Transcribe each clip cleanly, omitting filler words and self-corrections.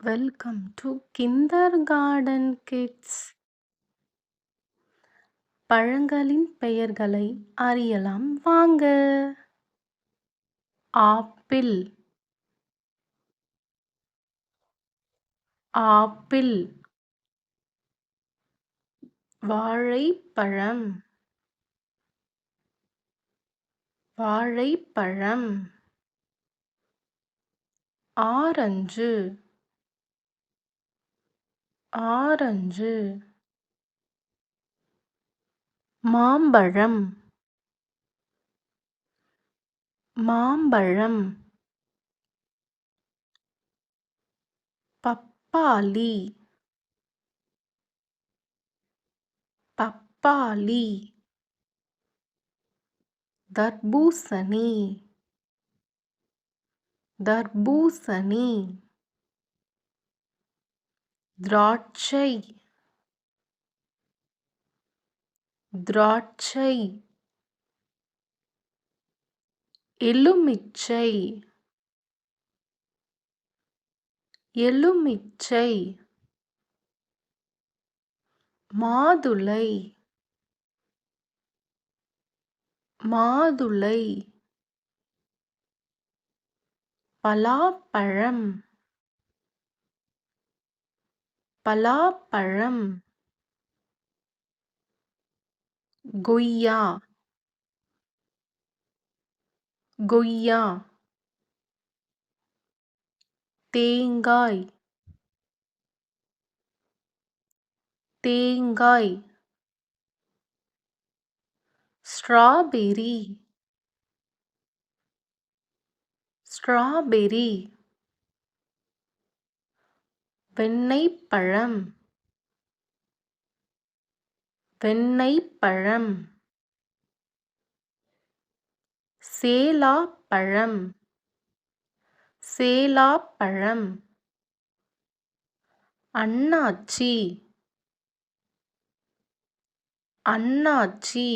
Welcome to kindergarten kids. பழங்களின் பெயர்களை அறியலாம் வாங்க. Apple, apple. வாழைப்பழம், வாழைப்பழம். Orange, orange. மாம்பழம், மாம்பழம். பப்பாளி, பப்பாளி. தர்பூசணி, தர்பூசணி. திராட்சை, திராட்சை. எலுமிச்சை, எலுமிச்சை. மாதுளை, மாதுளை. பலாப்பழம், பலாப்பழம். கொய்யா, கொய்யா. தேங்காய், தேங்காய். Strawberry, strawberry. வெண்ணெய்ப்பழம், வெண்ணெய்ப்பழம். சேலாப்பழம், சேலாப்பழம். அன்னாச்சி, அன்னாச்சி.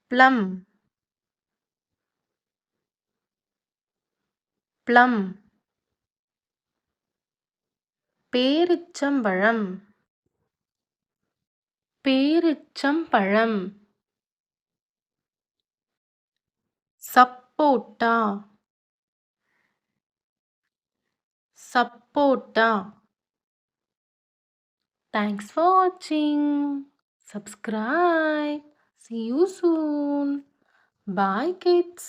Plum, plum. பேரிச்சம்பழம், பேரிச்சம்பழம். சப்போட்டா, சப்போட்டா. Thanks for watching. Subscribe. See you soon. Bye kids.